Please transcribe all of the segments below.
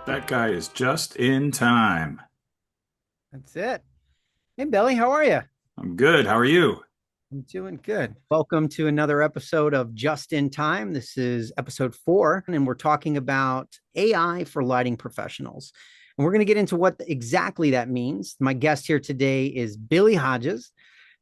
That guy is just in time. That's it. Hey, Billy, how are you? I'm good. How are you? I'm doing good. Welcome to another episode of Just in Time. This is episode 4, and we're talking about AI for lighting professionals. And we're going to get into what exactly that means. My guest here today is Billy Hodges.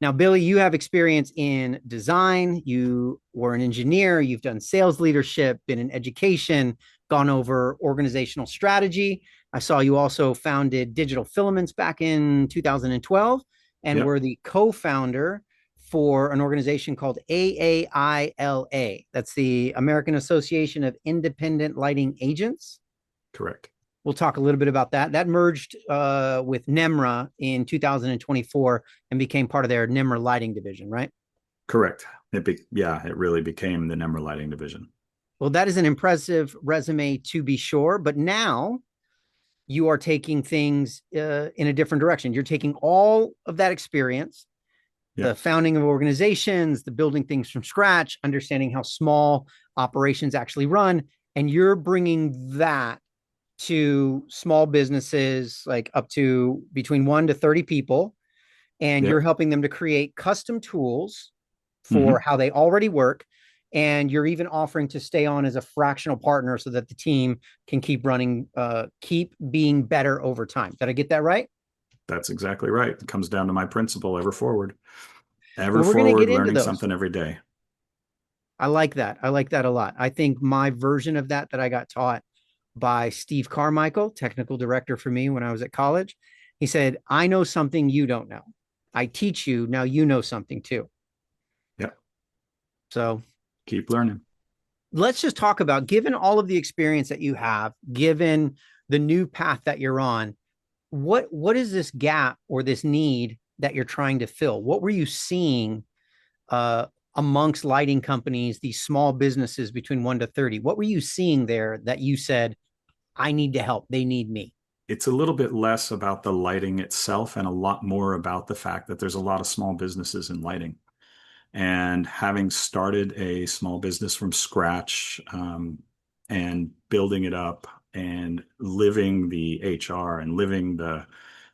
Now, Billy, you have experience in design. You were an engineer. You've done sales leadership, been in education, gone over organizational strategy. I saw you also founded Digital Filaments back in 2012 and Yep, were the co-founder for an organization called AAILA. That's the American Association of Independent Lighting Agents. correct. We'll talk a little bit about that. That merged with NEMRA in 2024 and became part of their NEMRA lighting division, right? Correct. It really became the number lighting division. Well, that is an impressive resume to be sure. But now you are taking things in a different direction. You're taking all of that experience, the Yep. founding of organizations, the building things from scratch, understanding how small operations actually run. And you're bringing that to small businesses, like up to between 1 to 30 people. And you're Yep. helping them to create custom tools for Hmm. how they already work. And you're even offering to stay on as a fractional partner so that the team can keep running, keep being better over time. Did I get that right? That's exactly right. It comes down to my principle, ever forward. Ever Well, we're going to forward, get into learning those. something every day. I like that. I like that a lot. I think my version of that I got taught by Steve Carmichael, technical director for me when I was at college. He said, I know something you don't know. I teach you. Now you know something too. Yep. So Keep learning. let's just talk about, given all of the experience that you have, given the new path that you're on, what is this gap or this need that you're trying to fill? What were you seeing uh, amongst lighting companies, these small businesses between 1 to 30? What were you seeing there that you said, I need to help? They need me. It's a little bit less about the lighting itself and a lot more about the fact that there's a lot of small businesses in lighting. And having started a small business from scratch, and building it up and living the HR and living the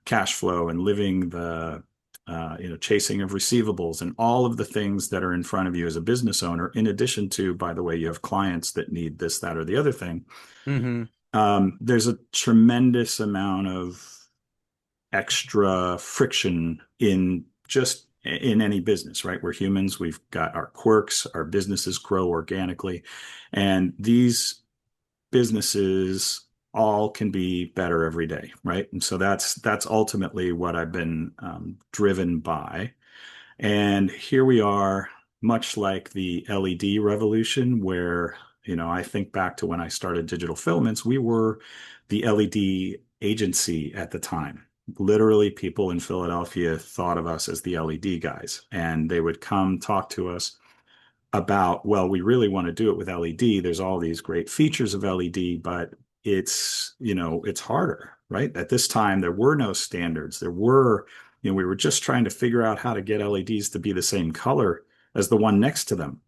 cash flow and living the chasing of receivables and all of the things that are in front of you as a business owner, in addition to, by the way, you have clients that need this, that, or the other thing. Mm-hmm. There's a tremendous amount of extra friction in just in any business, right? We're humans. We've got our quirks. Our businesses grow organically. And these businesses all can be better every day, right? And so that's ultimately what I've been driven by. And here we are, much like the LED revolution, where I think back to when I started Digital Filaments, we were the LED agency at the time. Literally, people in Philadelphia thought of us as the LED guys, and they would come talk to us about, well, we really want to do it with LED. There's all these great features of LED, but it's harder, right? At this time, there were no standards. We were just trying to figure out how to get LEDs to be the same color as the one next to them.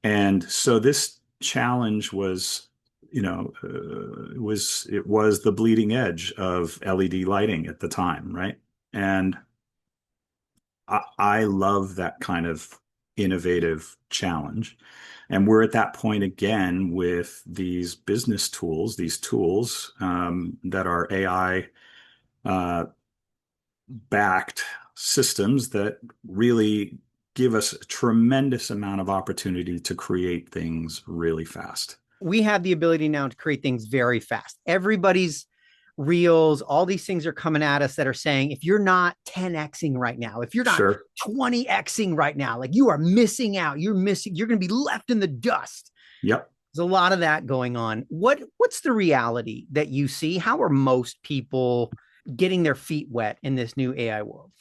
And so this challenge was, it was the bleeding edge of LED lighting at the time, right? And I love that kind of innovative challenge. And we're at that point again with these business tools, these tools that are AI backed systems that really give us a tremendous amount of opportunity to create things really fast. We have the ability now to create things very fast. Everybody's reels, all these things are coming at us that are saying, if you're not 10xing right now, if you're not Sure. 20xing right now, like you are missing out. You're going to be left in the dust. Yep. There's a lot of that going on. What's the reality that you see? How are most people getting their feet wet in this new AI world?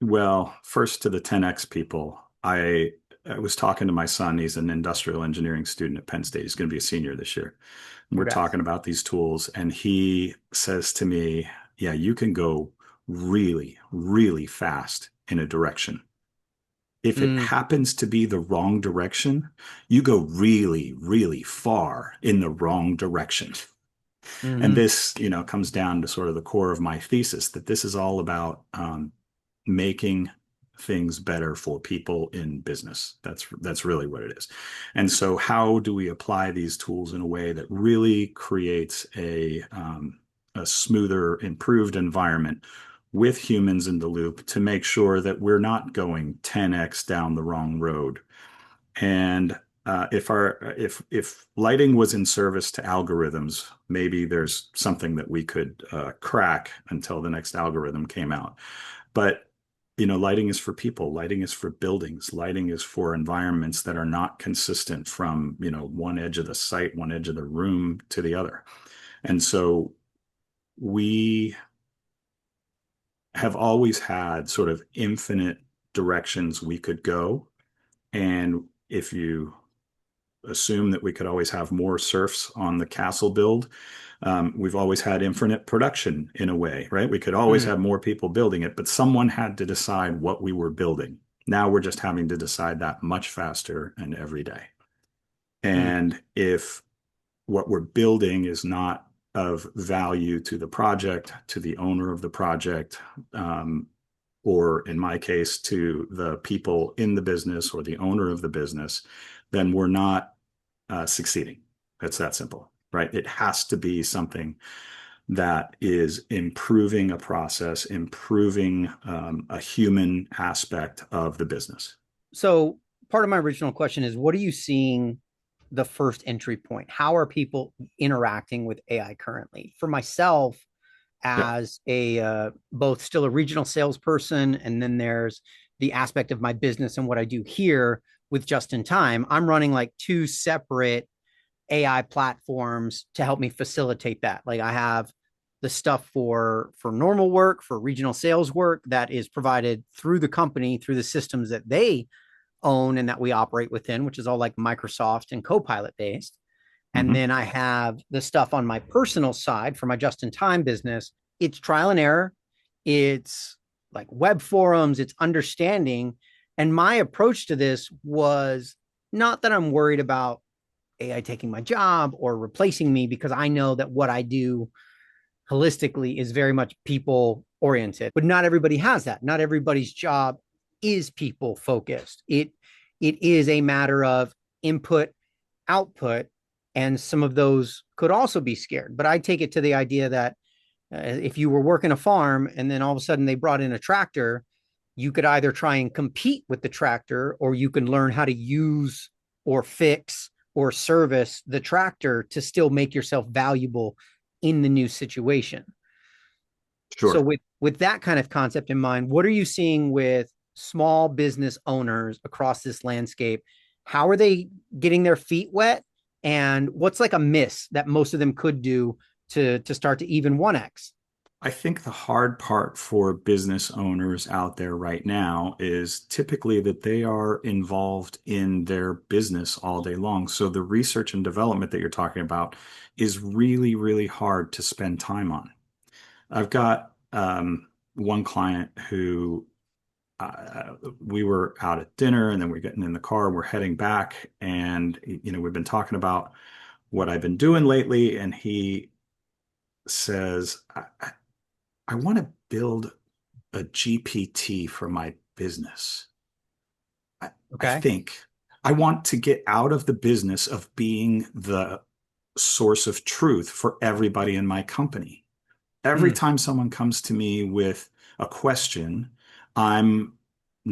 Well, first to the 10X people, I was talking to my son. He's an industrial engineering student at Penn State. He's going to be a senior this year. And we're Congrats. talking about these tools, and he says to me, yeah, you can go really, really fast in a direction. If it Mm, happens to be the wrong direction, you go really, really far in the wrong direction. And Hmm. this, comes down to sort of the core of my thesis that this is all about making things better for people in business. That's really what it is. And so, how do we apply these tools in a way that really creates a smoother, improved environment with humans in the loop to make sure that we're not going 10x down the wrong road? And if lighting was in service to algorithms, maybe there's something that we could crack until the next algorithm came out. But lighting is for people. Lighting is for buildings. Lighting is for environments that are not consistent from one edge of the site, one edge of the room to the other. And so we have always had sort of infinite directions we could go. And if you assume that we could always have more serfs on the castle build. We've always had infinite production in a way, right? We could always Mm, have more people building it, but someone had to decide what we were building. Now we're just having to decide that much faster and every day. mm. And if what we're building is not of value to the project, to the owner of the project, or in my case, to the people in the business or the owner of the business, then we're not succeeding. It's that simple, right? It has to be something that is improving a process, improving a human aspect of the business. So part of my original question is, what are you seeing the first entry point? How are people interacting with AI currently? For myself, Yeah, as a both still a regional salesperson, and then there's the aspect of my business and what I do here with Just in Time. I'm running like two separate AI platforms to help me facilitate that. Like I have the stuff for normal work, for regional sales work that is provided through the company, through the systems that they own and that we operate within, which is all like Microsoft and Copilot based. And mm-hmm. then I have the stuff on my personal side for my just in time business. It's trial and error. It's like web forums, it's understanding. And my approach to this was not that I'm worried about AI taking my job or replacing me, because I know that what I do holistically is very much people oriented. But not everybody has that. Not everybody's job is people focused. It is a matter of input, output, and some of those could also be scared. But I take it to the idea that if you were working a farm and then all of a sudden they brought in a tractor, you could either try and compete with the tractor, or you can learn how to use or fix or service the tractor to still make yourself valuable in the new situation. So Sure. with that kind of concept in mind, what are you seeing with small business owners across this landscape? How are they getting their feet wet? And what's like a miss that most of them could do to start to even 1x? I think the hard part for business owners out there right now is typically that they are involved in their business all day long. So the research and development that you're talking about is really, really hard to spend time on. I've got one client who we were out at dinner and then we're getting in the car and we're heading back. And, we've been talking about what I've been doing lately. And he says, I want to build a GPT for my business. I Okay. think I want to get out of the business of being the source of truth for everybody in my company. Every Mm, time someone comes to me with a question, I'm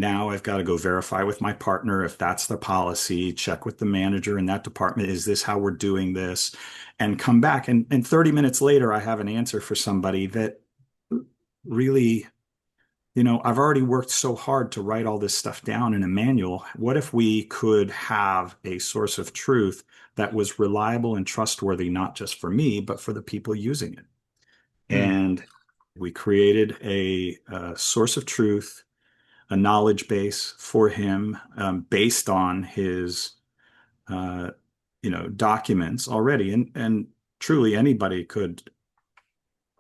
I've got to go verify with my partner if that's the policy, check with the manager in that department. Is this how we're doing this? And come back. And 30 minutes later, I have an answer for somebody that really, I've already worked so hard to write all this stuff down in a manual. What if we could have a source of truth that was reliable and trustworthy, not just for me, but for the people using it? mm. And we created a source of truth, a knowledge base for him based on his, uh, documents already. And truly anybody could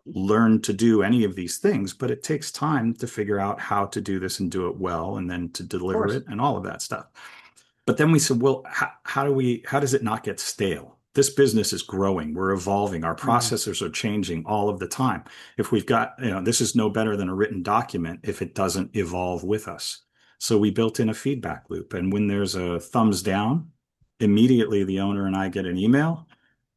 learn to do any of these things, but it takes time to figure out how to do this and do it well, and then to Of deliver course. it and all of that stuff. But then we said, well, how does it not get stale? this business is growing. We're evolving. Our Mm-hmm. processes are changing all of the time. If we've got, this is no better than a written document if it doesn't evolve with us. So we built in a feedback loop. And when there's a thumbs down, immediately the owner and I get an email.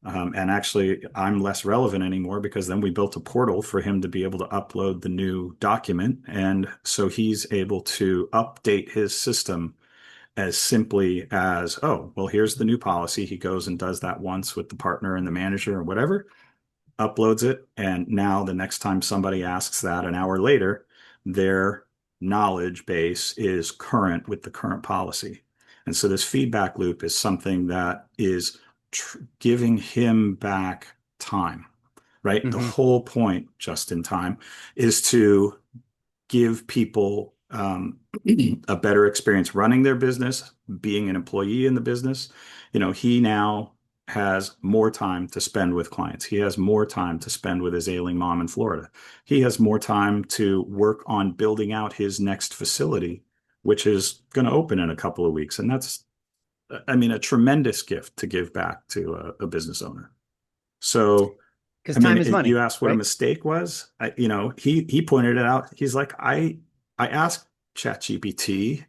And actually, I'm less relevant anymore because then we built a portal for him to be able to upload the new document. And so he's able to update his system as simply as, oh, well, here's the new policy. He goes and does that once with the partner and the manager or whatever, uploads it. And now the next time somebody asks that an hour later, their knowledge base is current with the current policy. And so this feedback loop is something that is giving him back time, right? The Mm-hmm. whole point, just in time, is to give people a better experience running their business, being an employee in the business. He now has more time to spend with clients. He has more time to spend with his ailing mom in Florida. He has more time to work on building out his next facility, which is going to open in a couple of weeks. And that's, I mean, a tremendous gift to give back to a business owner. So, Because I mean, time is money, you asked what a right? mistake was. He pointed it out. He's like, I asked ChatGPT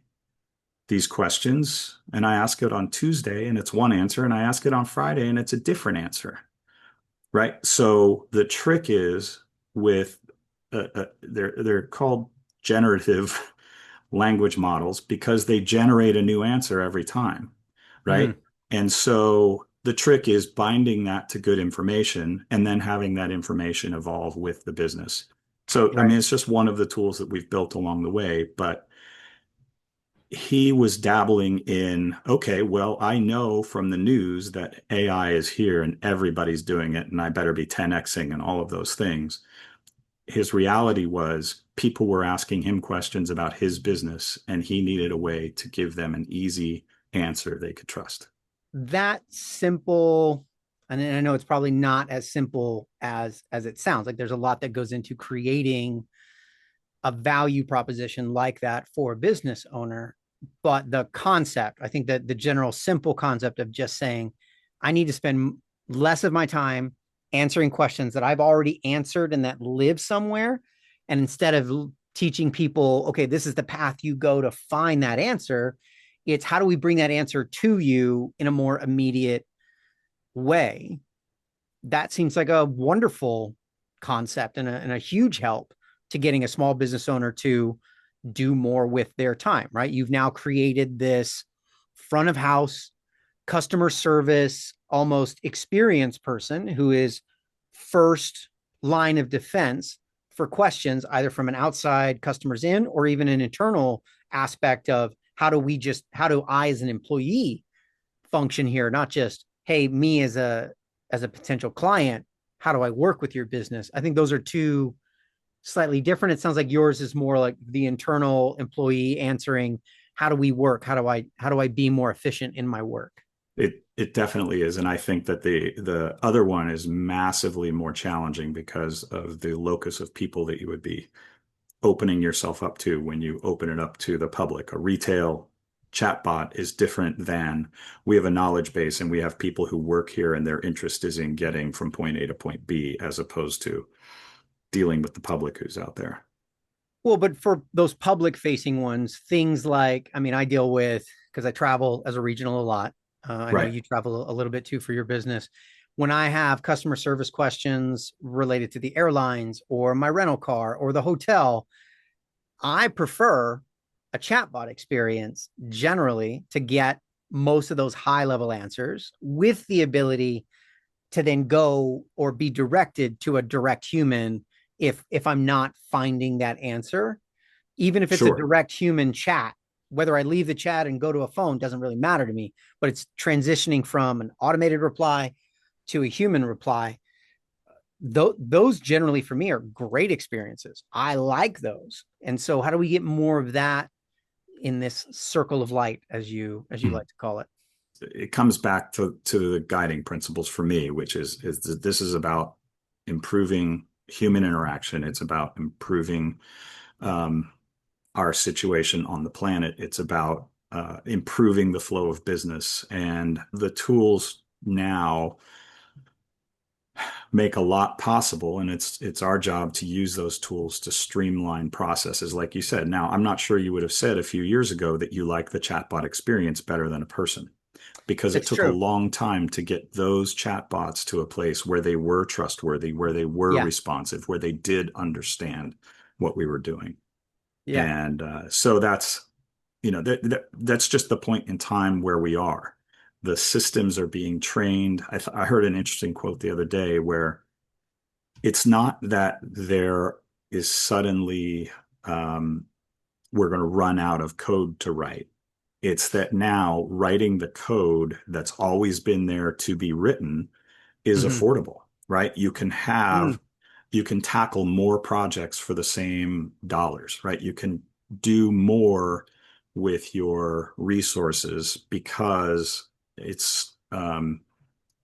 these questions, and I ask it on Tuesday, and it's one answer, and I ask it on Friday, and it's a different answer, right? So the trick is with they're called generative language models because they generate a new answer every time, Mm-hmm. right? And so the trick is binding that to good information and then having that information evolve with the business. So, I Right. mean, it's just one of the tools that we've built along the way, but he was dabbling in, okay, well, I know from the news that AI is here and everybody's doing it, and I better be 10xing and all of those things. His reality was people were asking him questions about his business, and he needed a way to give them an easy answer they could trust. That simple, and I know it's probably not as simple as it sounds. Like there's a lot that goes into creating a value proposition like that for a business owner. But the concept, I think that the general simple concept of just saying, I need to spend less of my time answering questions that I've already answered and that live somewhere. And instead of teaching people, okay, this is the path you go to find that answer, it's how do we bring that answer to you in a more immediate way? That seems like a wonderful concept and a huge help to getting a small business owner to do more with their time, right? You've now created this front of house customer service, almost experienced person who is first line of defense for questions, either from an outside customers in or even an internal aspect of how do I as an employee function here, not just, hey, me as a potential client, how do I work with your business? I think those are two slightly different. It sounds like yours is more like the internal employee answering, how do we work? How do I be more efficient in my work? It definitely is, and I think that the other one is massively more challenging because of the locus of people that you would be opening yourself up to when you open it up to the public. A retail chatbot is different than we have a knowledge base and we have people who work here and their interest is in getting from point A to point B as opposed to dealing with the public who's out there. Well, but for those public facing ones, things like, I mean, I deal with, because I travel as a regional a lot. I know Right. you travel a little bit too for your business. When I have customer service questions related to the airlines or my rental car or the hotel, I prefer a chatbot experience generally to get most of those high level answers with the ability to then go or be directed to a direct human if I'm not finding that answer. Even if it's a Sure. direct human chat, whether I leave the chat and go to a phone doesn't really matter to me, but it's transitioning from an automated reply to a human reply. Those generally for me are great experiences. I like those. And so how do we get more of that in this circle of light, as you like to call it? It comes back to the guiding principles for me, which is that this is about improving human interaction. It's about improving um, our situation on the planet. It's about improving the flow of business, and the tools now make a lot possible, and it's our job to use those tools to streamline processes, like you said. Now, I'm not sure you would have said a few years ago that you like the chatbot experience better than a person, because it It's took a true. long time to get those chatbots to a place where they were trustworthy, where they were Yeah. responsive, where they did understand what we were doing. Yeah. And so that's, that's just the point in time where we are. The systems are being trained. I heard an interesting quote the other day where it's not that there is suddenly we're going to run out of code to write. It's that now writing the code that's always been there to be written is Hmm. affordable, right? Mm. You can tackle more projects for the same dollars, right? You can do more with your resources because it's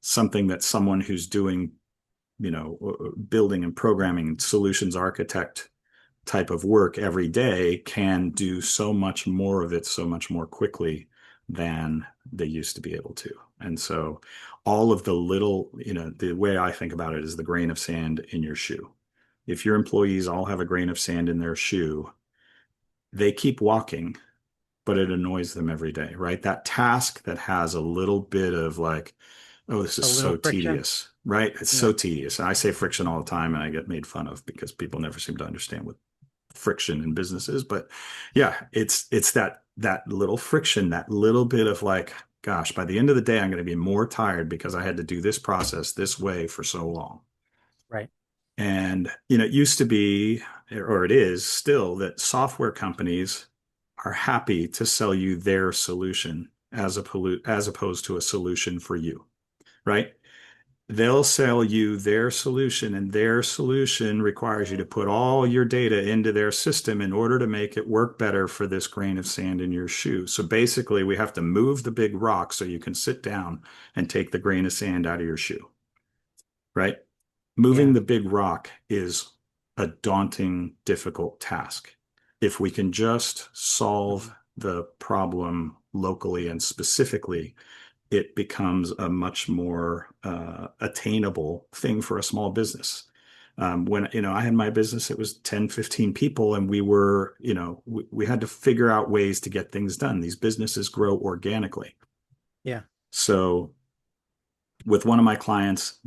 something that someone who's doing, building and programming and solutions architect type of work every day can do so much more of it so much more quickly than they used to be able to. And so all of the little, the way I think about it is the grain of sand in your shoe. If your employees all have a grain of sand in their shoe, they keep walking, but it annoys them every day, right? That task that has a little bit of like, oh, this is A little so friction. tedious, right? It's Yeah. so tedious. And I say friction all the time and I get made fun of because people never seem to understand what friction in businesses. But yeah, it's that little friction, that little bit of like, gosh, by the end of the day, I'm going to be more tired because I had to do this process this way for so long. Right. And it used to be, or it is still, that software companies are happy to sell you their solution as opposed to a solution for you, right? They'll sell you their solution, and their solution requires you to put all your data into their system in order to make it work better for this grain of sand in your shoe. So basically, we have to move the big rock so you can sit down and take the grain of sand out of your shoe, right? Moving Yeah. the big rock is a daunting, difficult task. If we can just Mhm. solve the problem locally and specifically, it becomes a much more attainable thing for a small business. When I had my business, it was 10, 15 people, and we were, we had to figure out ways to get things done. These businesses grow organically. Yeah. So with one of my clients,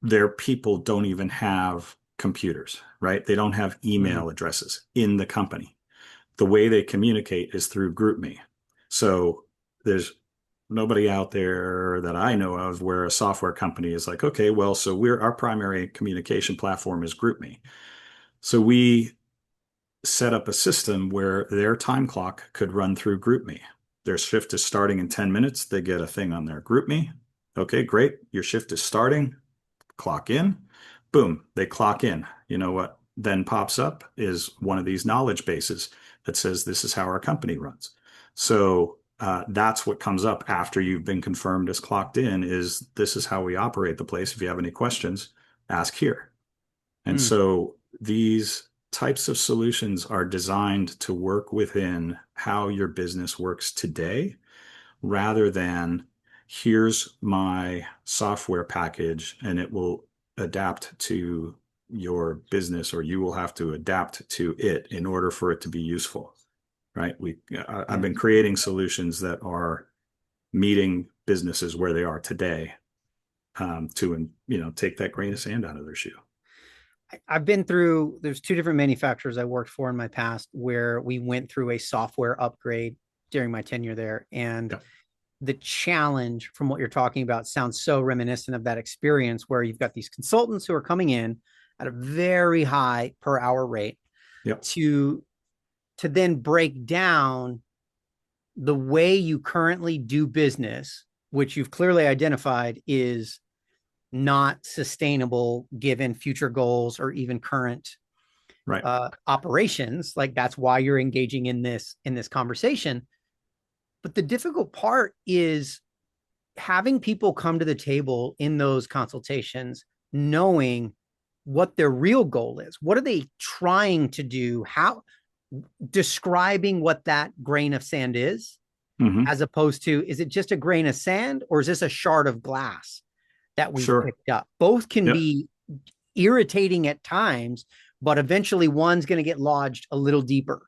their people don't even have computers, right? They don't have Mm. email addresses in the company. The way they communicate is through GroupMe. So there's nobody out there that I know of where a software company is like, okay, well, so our primary communication platform is GroupMe. So we set up a system where their time clock could run through GroupMe. Their shift is starting in 10 minutes. They get a thing on their GroupMe. Okay, great. Your shift is starting. Clock in. Boom, they clock in. You know what then pops up is one of these knowledge bases that says this is how our company runs. So that's what comes up after you've been confirmed as clocked in is this is how we operate the place. If you have any questions, ask here. And Mm. so these types of solutions are designed to work within how your business works today rather than here's my software package and it will adapt to your business or you will have to adapt to it in order for it to be useful, right? I've Yeah. been creating solutions that are meeting businesses where they are today, to take that grain of sand out of their shoe. I've been through, there's two different manufacturers I worked for in my past where we went through a software upgrade during my tenure there. And Yeah. the challenge from what you're talking about sounds so reminiscent of that experience where you've got these consultants who are coming in at a very high per hour rate Yep. to then break down the way you currently do business, which you've clearly identified is not sustainable given future goals or even current Right. operations. Like that's why you're engaging in this conversation. But the difficult part is having people come to the table in those consultations knowing what their real goal is. What are they trying to do? How describing what that grain of sand is Hmm. as opposed to, is it just a grain of sand or is this a shard of glass that we've Sure. picked up? Both can Yep. be irritating at times, but eventually one's going to get lodged a little deeper.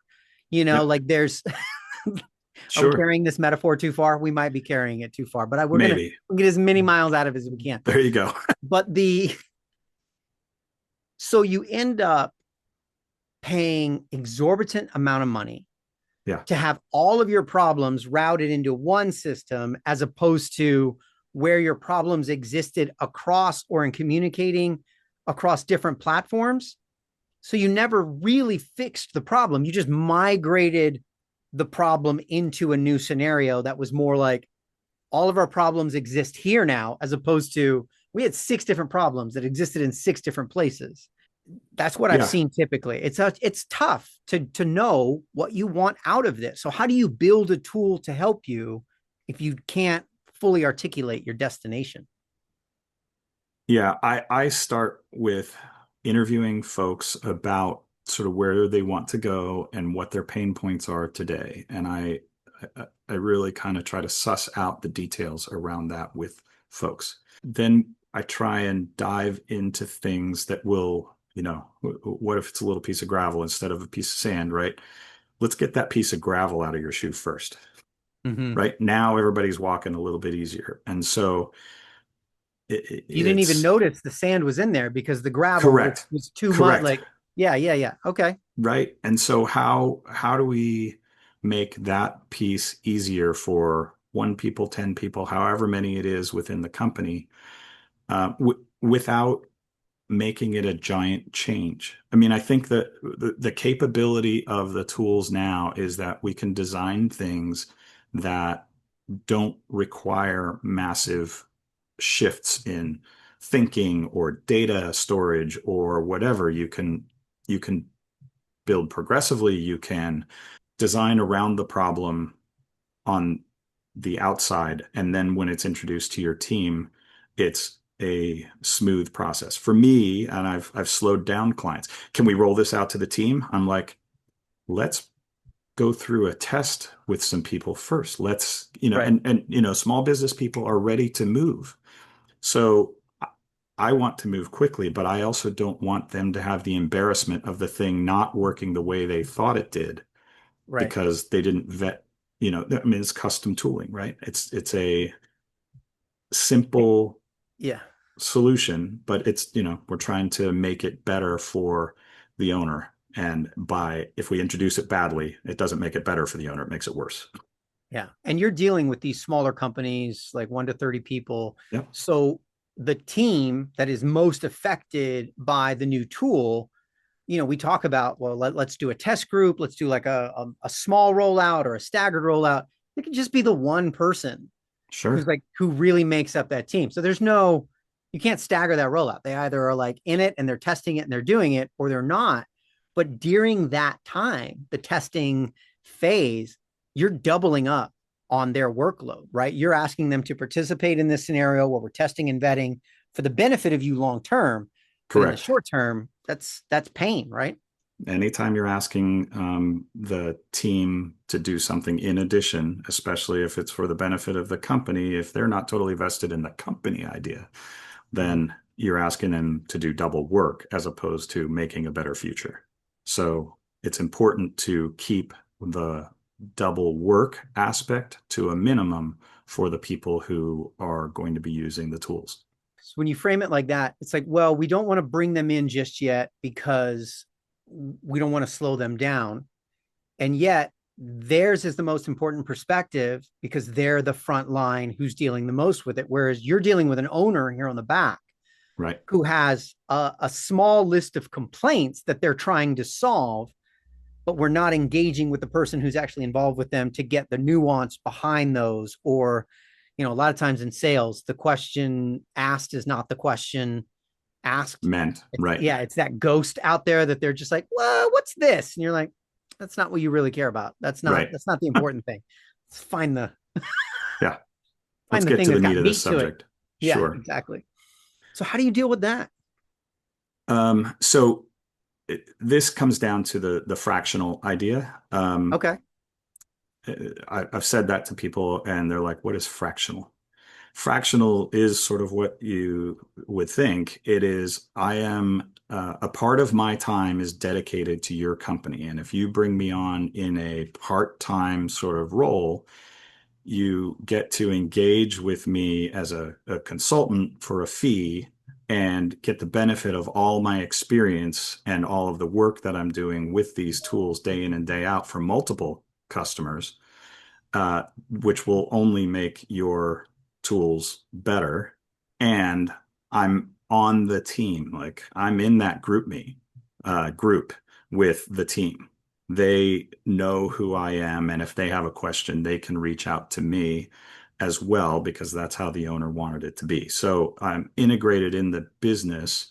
Yep. Like there's, are we Sure. carrying this metaphor too far? We might be carrying it too far, but we're going to Maybe. get as many miles out of it as we can. There you go. But so you end up paying exorbitant amount of money Yeah. to have all of your problems routed into one system as opposed to where your problems existed across or in communicating across different platforms. So you never really fixed the problem. You just migrated the problem into a new scenario that was more like all of our problems exist here now, as opposed to we had 6 different problems that existed in 6 different places. That's what I've Yeah. seen typically. It's tough to know what you want out of this. So how do you build a tool to help you if you can't fully articulate your destination? Yeah. I start with interviewing folks about sort of where they want to go and what their pain points are today. And I really kind of try to suss out the details around that with folks. Then I try and dive into things that will, what if it's a little piece of gravel instead of a piece of sand, right? Let's get that piece of gravel out of your shoe first, Mm-hmm. right? Now everybody's walking a little bit easier. And so You didn't even it's notice the sand was in there because the gravel was, correct, was too much. correct, Like, yeah, yeah, yeah. Okay. right? And so how do we make that piece easier for one people, 10 people, however many it is within the company, without making it a giant change? I mean, I think that the capability of the tools now is that we can design things that don't require massive shifts in thinking or data storage or whatever. You can build progressively, you can design around the problem on the outside, and then when it's introduced to your team, it's a smooth process. For me, and I've slowed down clients. Can we roll this out to the team? I'm like, let's go through a test with some people first. Let's, Right. and small business people are ready to move. So I want to move quickly, but I also don't want them to have the embarrassment of the thing not working the way they thought it did Right. because they didn't vet, I mean, it's custom tooling, right? It's a simple Yeah. solution, but we're trying to make it better for the owner. And if we introduce it badly, it doesn't make it better for the owner, it makes it worse. Yeah. And you're dealing with these smaller companies, like 1 to 30 people. Yep. So the team that is most affected by the new tool, we talk about, well, let's do a test group. Let's do like a small rollout or a staggered rollout. It could just be the one person Sure. who really makes up that team. So you can't stagger that rollout. They either are like in it and they're testing it and they're doing it, or they're not. But during that time, the testing phase, you're doubling up on their workload, right? You're asking them to participate in this scenario where we're testing and vetting for the benefit of you long term. But in the Correct. short term, that's pain, right? Anytime you're asking the team to do something in addition, especially if it's for the benefit of the company, if they're not totally vested in the company idea, Mm-hmm. then you're asking them to do double work as opposed to making a better future. So it's important to keep the double work aspect to a minimum for the people who are going to be using the tools. So when you frame it like that, it's like, well, we don't want to bring them in just yet because we don't want to slow them down. And yet theirs is the most important perspective because they're the front line who's dealing the most with it. Whereas you're dealing with an owner here on the back Right. who has a small list of complaints that they're trying to solve, but we're not engaging with the person who's actually involved with them to get the nuance behind those. Or, a lot of times in sales, the question asked is not the question asked. Meant. Right. It's that ghost out there that they're just like, well, what's this? And you're like, that's not what you really care about. That's not Right. that's not the important thing. Let's find the Yeah. Let's find the get thing to the that's meat got of this meat to it. subject. Yeah, Sure. exactly. So how do you deal with that? So this comes down to the fractional idea. Okay. I've said that to people and they're like, what is fractional? Fractional is sort of what you would think. It is, I am a part of my time is dedicated to your company. And if you bring me on in a part-time sort of role, you get to engage with me as a consultant for a fee and get the benefit of all my experience and all of the work that I'm doing with these tools day in and day out for multiple customers, which will only make your tools better. And I'm on the team, like I'm in that group with the team. They know who I am, and if they have a question, they can reach out to me as well because that's how the owner wanted it to be. So I'm integrated in the business,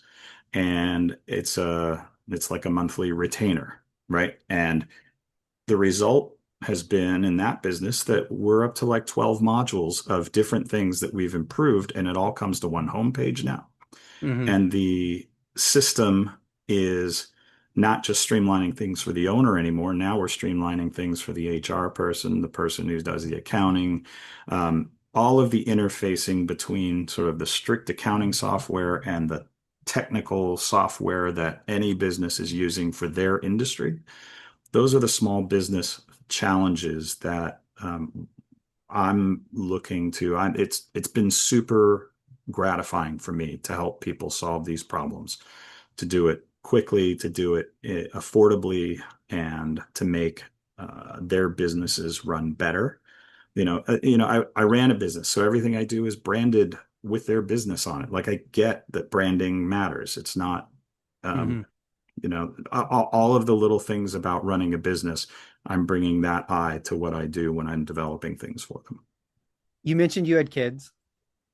and it's like a monthly retainer, right? And the result has been in that business that we're up to like 12 modules of different things that we've improved, and it all comes to one homepage now. Hmm. And the system is not just streamlining things for the owner anymore. Now we're streamlining things for the HR person, the person who does the accounting, all of the interfacing between sort of the strict accounting software and the technical software that any business is using for their industry. Those are the small business challenges that I'm looking to. It's been super gratifying for me to help people solve these problems, to do it quickly, to do it affordably, and to make their businesses run better. I ran a business, so everything I do is branded with their business on it. Like I get that branding matters. It's not, um, Hmm. all of the little things about running a business. I'm bringing that eye to what I do when I'm developing things for them. You mentioned you had kids.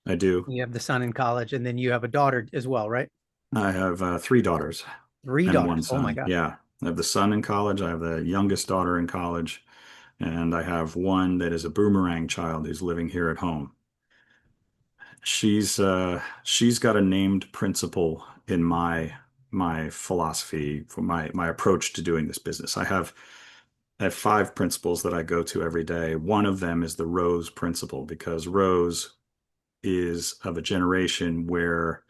I do. You have the son in college, and then you have a daughter as well, right? I have three daughters Three and one daughters. Oh my son. God. Yeah. I have the son in college. I have the youngest daughter in college. And I have one that is a boomerang child who's living here at home. She's got a named principle in my philosophy for my approach to doing this business. I have five principles that I go to every day. One of them is the Rose principle because Rose is of a generation where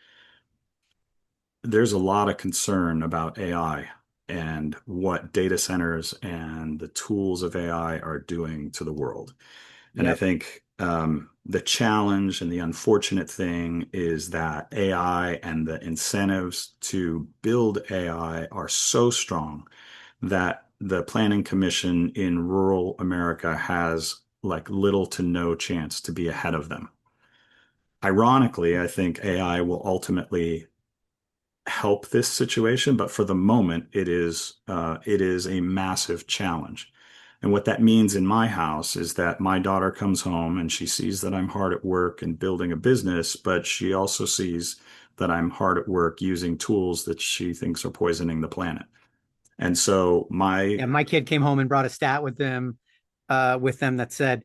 there's a lot of concern about AI and what data centers and the tools of AI are doing to the world. And I Yep. think the challenge and the unfortunate thing is that AI and the incentives to build AI are so strong that the Planning Commission in rural America has like little to no chance to be ahead of them. Ironically, I think AI will ultimately help this situation, but for the moment, it is a massive challenge. And what that means in my house is that my daughter comes home and she sees that I'm hard at work and building a business, but she also sees that I'm hard at work using tools that she thinks are poisoning the planet. And so Yeah, my kid came home and brought a stat with them that said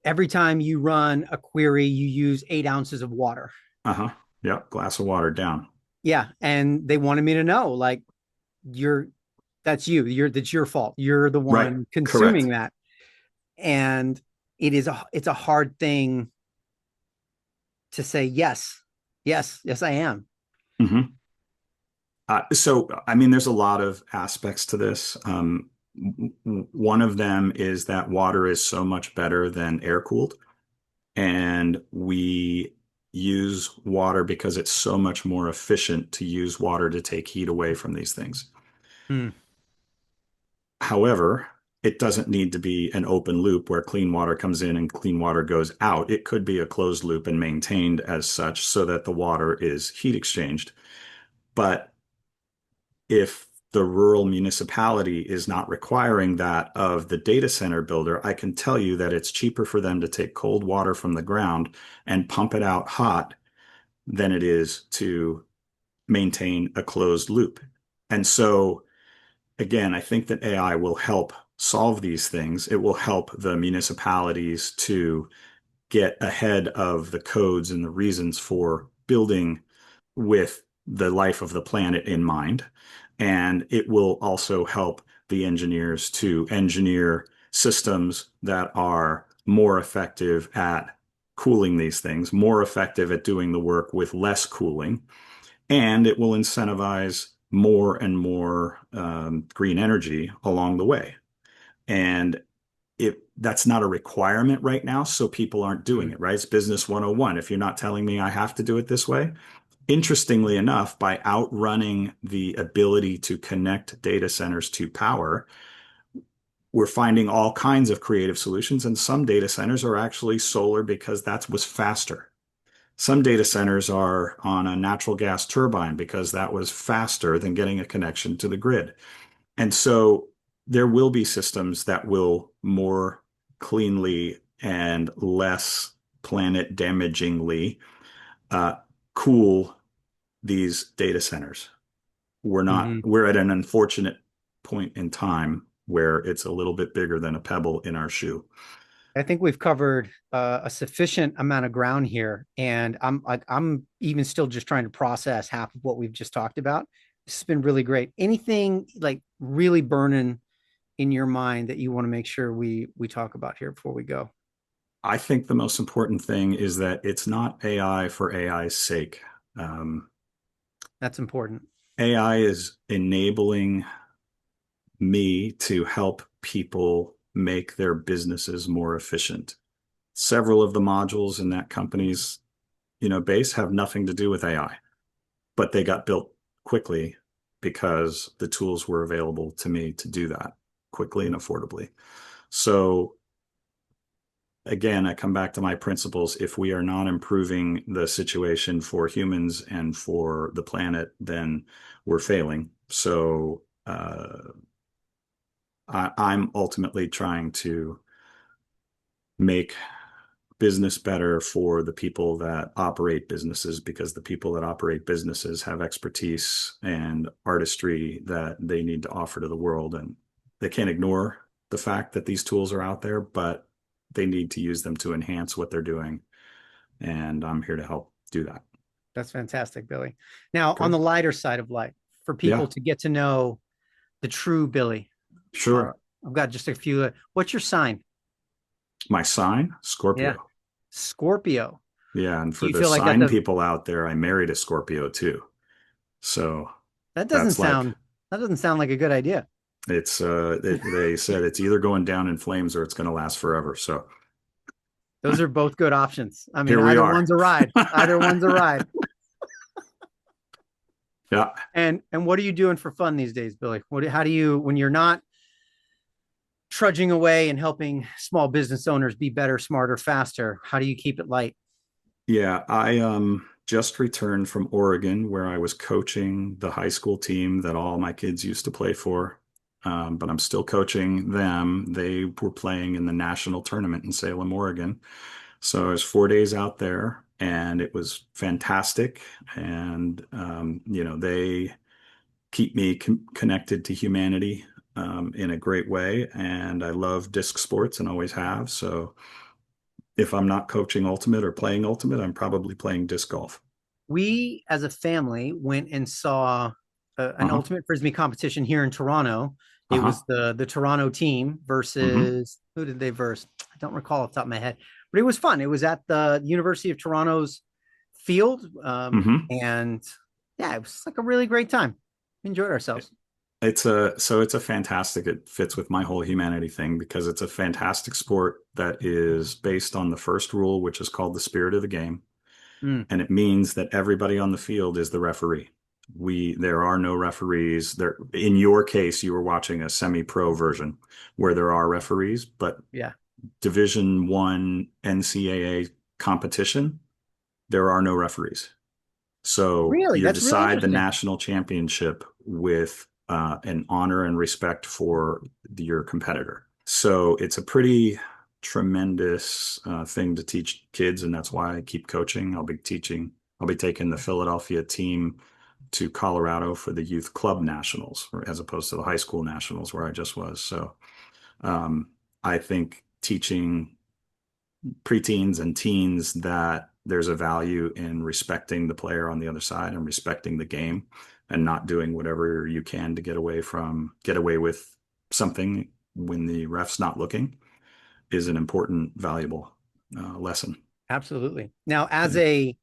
every time you run a query, you use 8 ounces of water. uh-huh, yeah, glass of water down. Yeah, and they wanted me to know, like, you're that's your fault. You're the Right, one consuming correct. that, and it's a hard thing to say yes, yes, I am. Hmm. So, I mean, there's a lot of aspects to this. One of them is that water is so much better than air cooled, and we use water because it's so much more efficient to use water to take heat away from these things. Hmm. However, it doesn't need to be an open loop where clean water comes in and clean water goes out. It could be a closed loop and maintained as such so that the water is heat exchanged. But if the rural municipality is not requiring that of the data center builder, I can tell you that it's cheaper for them to take cold water from the ground and pump it out hot than it is to maintain a closed loop. And so, again, I think that AI will help solve these things. It will help the municipalities to get ahead of the codes and the reasons for building with the life of the planet in mind. And it will also help the engineers to engineer systems that are more effective at cooling these things, more effective at doing the work with less cooling, and it will incentivize more and more green energy along the way. And that's not a requirement right now, so people aren't doing Mm. it, right? It's business 101. If you're not telling me I have to do it this way, interestingly enough, by outrunning the ability to connect data centers to power, we're finding all kinds of creative solutions. And some data centers are actually solar because that was faster. Some data centers are on a natural gas turbine because that was faster than getting a connection to the grid. And so there will be systems that will more cleanly and less planet damagingly uh, cool these data centers. Mhm. We're at an unfortunate point in time where it's a little bit bigger than a pebble in our shoe. I think we've covered a sufficient amount of ground here, and I'm even still just trying to process half of what we've just talked about. This has been really great. Anything like really burning in your mind that you want to make sure we talk about here before we go? I think the most important thing is that it's not AI for AI's sake. Um, That's important. AI is enabling me to help people make their businesses more efficient. Several of the modules in that company's, base have nothing to do with AI, but they got built quickly because the tools were available to me to do that quickly and affordably. So again, I come back to my principles. If we are not improving the situation for humans and for the planet, then we're failing. So I'm ultimately trying to make business better for the people that operate businesses, because the people that operate businesses have expertise and artistry that they need to offer to the world. And they can't ignore the fact that these tools are out there, but they need to use them to enhance what they're doing. And I'm here to help do that. That's fantastic, Billy. Now, on Good. the lighter side of life, for people Yeah, to get to know the true Billy, uh, sure. I've got just a few. What's your sign? My sign, Yeah, Scorpio. Scorpio. Yeah. And Do for you the feel like that's sign a people out there, I married a Scorpio too. So that doesn't that's like, sound that doesn't sound like a good idea. they said it's either going down in flames or it's going to last forever. So Those are both good options. I mean, here we either are. one's a ride. Either one's a ride. Yeah. And what are you doing for fun these days, Billy? How do you when you're not trudging away and helping small business owners be better, smarter, faster? How do you keep it light? Yeah, I just returned from Oregon where I was coaching the high school team that all my kids used to play for. But I'm still coaching them. They were playing in the national tournament in Salem, Oregon. So I was 4 days out there and it was fantastic. And they keep me connected to humanity in a great way. And I love disc sports and always have. So if I'm not coaching ultimate or playing ultimate, I'm probably playing disc golf. We, as a family, went and saw an Uh-huh. ultimate frisbee competition here in Toronto. It Uh-huh. was the Toronto team Mm-hmm. versus who did they verse? I don't recall off the top of my head, but it was fun. It was at the University of Toronto's field, Mm-hmm. and yeah, it was like a really great time. Enjoyed ourselves. It's a fantastic, it fits with my whole humanity thing because it's a fantastic sport that is based on the first rule, which is called the spirit of the game. Mm, And it means that everybody on the field is the referee. There are no referees. There, in your case, you were watching a semi-pro version where there are referees, but yeah, Division One NCAA competition, there are no referees. So really, you that's really decide the interesting. national championship with an honor and respect for your competitor. So it's a pretty tremendous thing to teach kids, and that's why I keep coaching. I'll be taking the Philadelphia team to Colorado for the youth club nationals, as opposed to the high school nationals where I just was. So um, I think teaching preteens and teens that there's a value in respecting the player on the other side and respecting the game and not doing whatever you can to get away with something when the ref's not looking is an important, valuable lesson. Absolutely. Now, as Yeah. a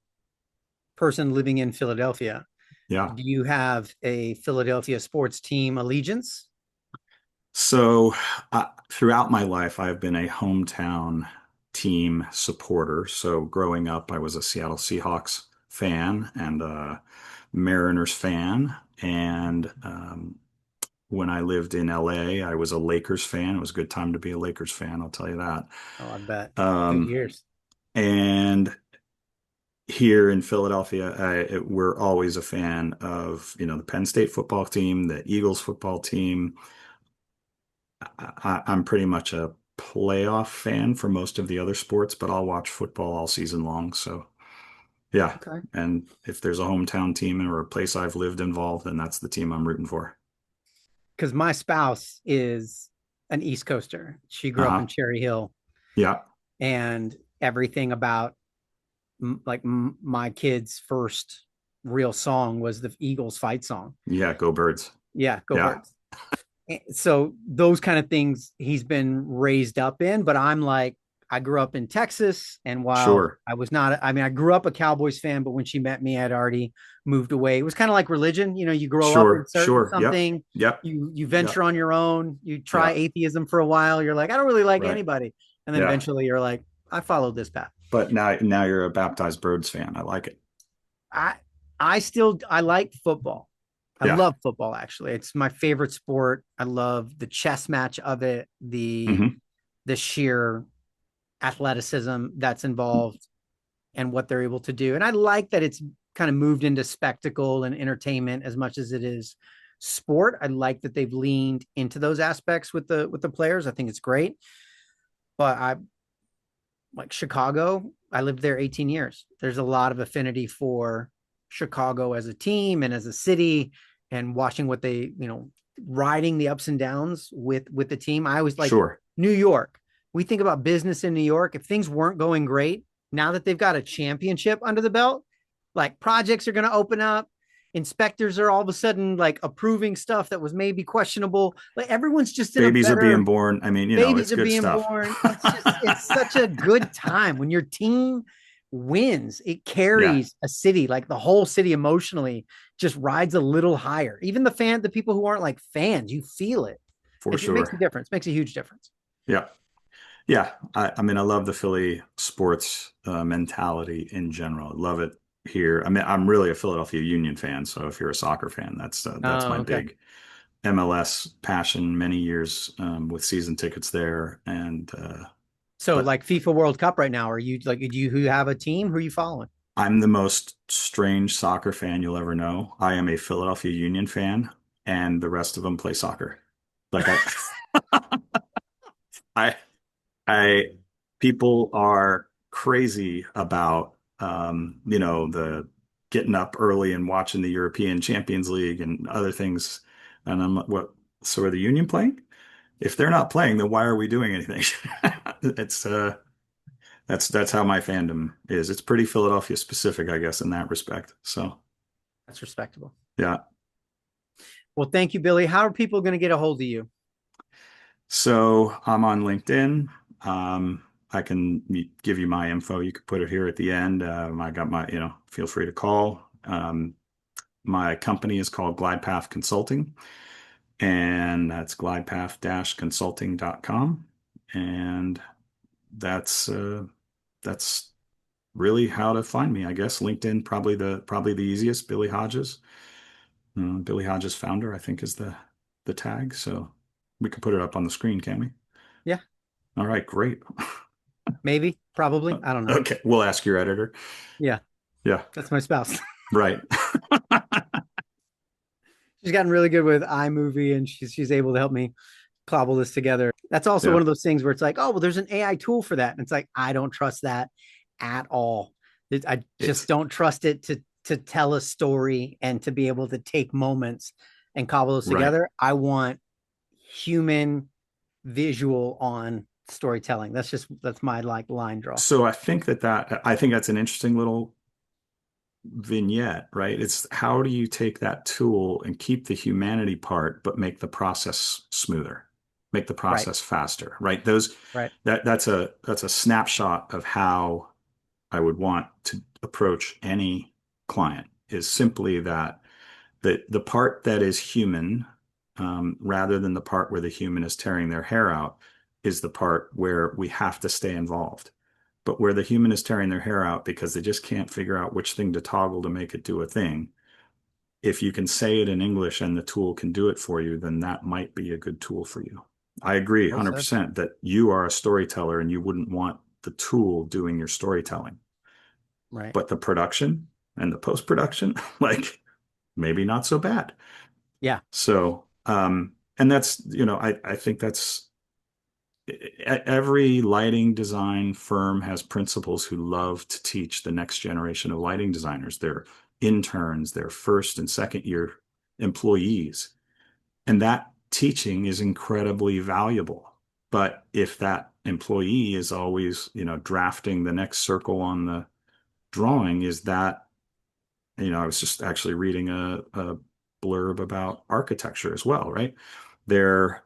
person living in Philadelphia, Yeah. do you have a Philadelphia sports team allegiance? So throughout my life, I've been a hometown team supporter. So growing up, I was a Seattle Seahawks fan and a Mariners fan. And when I lived in LA, I was a Lakers fan. It was a good time to be a Lakers fan, I'll tell you that. Oh, I bet. Good Um, years. and here in Philadelphia, we're always a fan of, the Penn State football team, the Eagles football team. I'm pretty much a playoff fan for most of the other sports, but I'll watch football all season long. So yeah. Okay. And if there's a hometown team or a place I've lived involved, then that's the team I'm rooting for. Because my spouse is an East Coaster. She grew up in Uh-huh. Cherry Hill, Yeah. and everything about my kid's first real song was the Eagles fight song. Yeah. Go Birds. Yeah, go Yeah. birds. So those kind of things he's been raised up in, but I'm like, I grew up in Texas, and while Sure. I was not, I mean, I grew up a Cowboys fan, but when she met me, I'd already moved away. It was kind of like religion, you grow up in Sure. certain Sure. Yep. something, Yep. you venture Yep. on your own, you try Yep. atheism for a while, you're like, I don't really like Right. anybody, and then Yeah. eventually you're like, I followed this path. But now you're a baptized Birds fan. I like it. I I like football. I Yeah. love football actually. It's my favorite sport. I love the chess match of it, Hmm. the sheer athleticism that's involved and what they're able to do. And I like that it's kind of moved into spectacle and entertainment as much as it is sport. I like that they've leaned into those aspects with the players. I think it's great. But I like Chicago. I lived there 18 years. There's a lot of affinity for Chicago as a team and as a city, and watching what they, riding the ups and downs with the team. I always like Sure. New York. We think about business in New York. If things weren't going great, now that they've got a championship under the belt, like projects are going to open up. Inspectors are all of a sudden like approving stuff that was maybe questionable. Like everyone's just in a Babies are being better, born. I mean, it's babies are good being stuff. born. It's such a good time when your team wins. It Yeah, carries a city, like the whole city emotionally just rides a little higher. Even the people who aren't like fans, you feel it. for It makes a sure. difference, makes a huge difference. Yeah. Yeah. I mean, I love the Philly sports mentality in general. I love it here. I mean, I'm really a Philadelphia Union fan. So if you're a soccer fan, that's Oh, my okay. big MLS passion, many years with season tickets there. And, So but like FIFA World Cup right now, are you like, do you who have a team? Who are you following? I'm the most strange soccer fan you'll ever know. I am a Philadelphia Union fan, and the rest of them play soccer. Like I, I people are crazy about the getting up early and watching the European Champions League and other things. And I'm like, what? So are the Union playing? If they're not playing, then why are we doing anything? It's that's how my fandom is. It's pretty Philadelphia specific, I guess, in that respect. So That's respectable. yeah. Well, thank you, Billy. How are people going to get a hold of you? So I'm on LinkedIn. I can give you my info. You could put it here at the end. I got feel free to call. My company is called GlidePath Consulting, and that's glidepath-consulting.com. And that's really how to find me, I guess. LinkedIn, probably the easiest. Billy Hodges. Billy Hodges founder, I think is the tag. So we can put it up on the screen, can we? Yeah, All right, great. maybe, probably. I don't know. Okay, we'll ask your editor. Yeah, Yeah, that's my spouse. right. She's gotten really good with iMovie, and she's able to help me cobble this together. That's also Yeah, one of those things where it's like, oh, well, there's an AI tool for that. And it's like, I don't trust that at all. I just it's don't trust it to tell a story and to be able to take moments and cobble those right. together. I want human visual on storytelling. That's my like line draw. So I think that's an interesting little vignette, right? It's how do you take that tool and keep the humanity part, but make the process smoother? make the Right. process faster, right? Those Right. that's a snapshot of how I would want to approach any client, is simply that the part that is human, rather than the part where the human is tearing their hair out, is the part where we have to stay involved. But where the human is tearing their hair out because they just can't figure out which thing to toggle to make it do a thing, if you can say it in English and the tool can do it for you, then that might be a good tool for you. I agree Well said. 100% that you are a storyteller and you wouldn't want the tool doing your storytelling. Right. But the production and the post production, like, maybe not so bad. Yeah. So, and that's, I think that's every lighting design firm has principals who love to teach the next generation of lighting designers, their interns, their first and second year employees. And that teaching is incredibly valuable. But if that employee is always, drafting the next circle on the drawing, is that, I was just actually reading a blurb about architecture as well, right? Their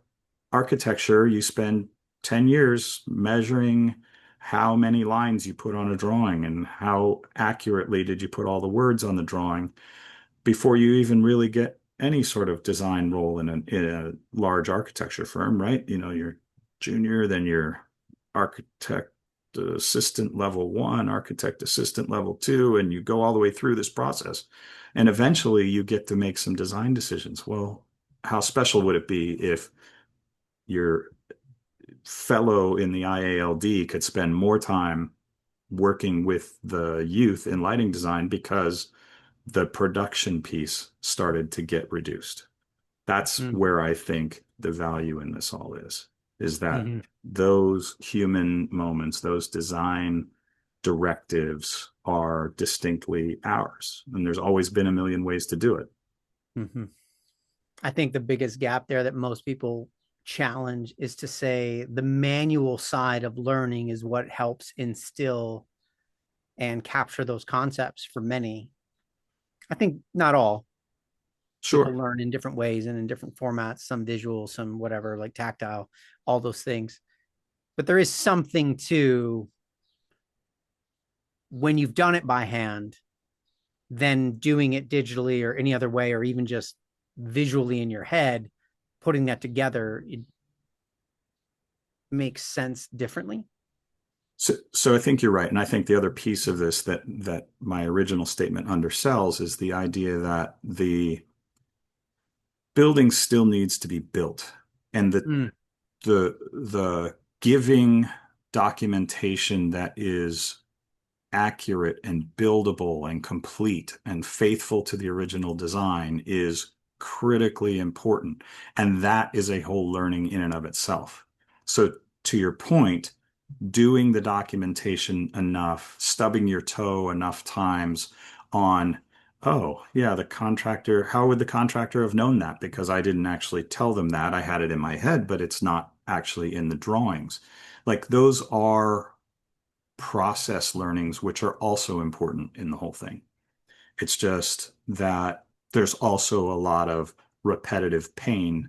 architecture, you spend 10 years measuring how many lines you put on a drawing and how accurately did you put all the words on the drawing before you even really get any sort of design role in a large architecture firm, right? You're junior, then you're architect assistant level one, architect assistant level two, and you go all the way through this process. And eventually you get to make some design decisions. Well, how special would it be if your fellow in the IALD could spend more time working with the youth in lighting design because the production piece started to get reduced? That's Mm. where I think the value in this all is that Hmm. those human moments, those design directives are distinctly ours. And there's always been a million ways to do it. Hmm. I think the biggest gap there that most people challenge is to say the manual side of learning is what helps instill and capture those concepts for many. I think not all people Sure. learn in different ways and in different formats, some visual, some whatever, like tactile, all those things. But there is something to when you've done it by hand, then doing it digitally or any other way, or even just visually in your head, putting that together, it makes sense differently. So I think you're right. And I think the other piece of this that my original statement undersells is the idea that the building still needs to be built. And Mm, the giving documentation that is accurate and buildable and complete and faithful to the original design is critically important. And that is a whole learning in and of itself. So, to your point, doing the documentation enough, stubbing your toe enough times on, oh, yeah, the contractor, how would the contractor have known that? Because I didn't actually tell them that. I had it in my head, but it's not actually in the drawings. Like, those are process learnings, which are also important in the whole thing. It's just that there's also a lot of repetitive pain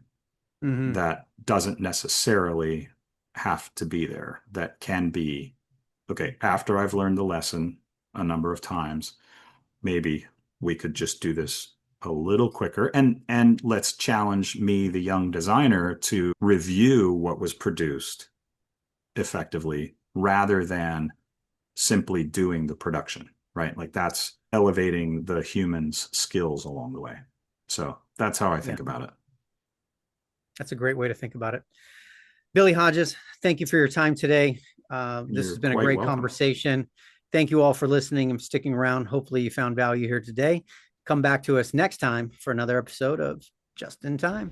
hmm. that doesn't necessarily have to be there. That can be, okay, after I've learned the lesson a number of times, maybe we could just do this a little quicker, and let's challenge me, the young designer, to review what was produced effectively rather than simply doing the production, right? Like, that's elevating the human's skills along the way. So that's how I Yeah, think about it. that's a great way to think about it. Billy Hodges, thank you for your time today. This You're has been a quite great welcome. conversation. Thank you all for listening and sticking around. Hopefully, you found value here today. Come back to us next time for another episode of Just in Time.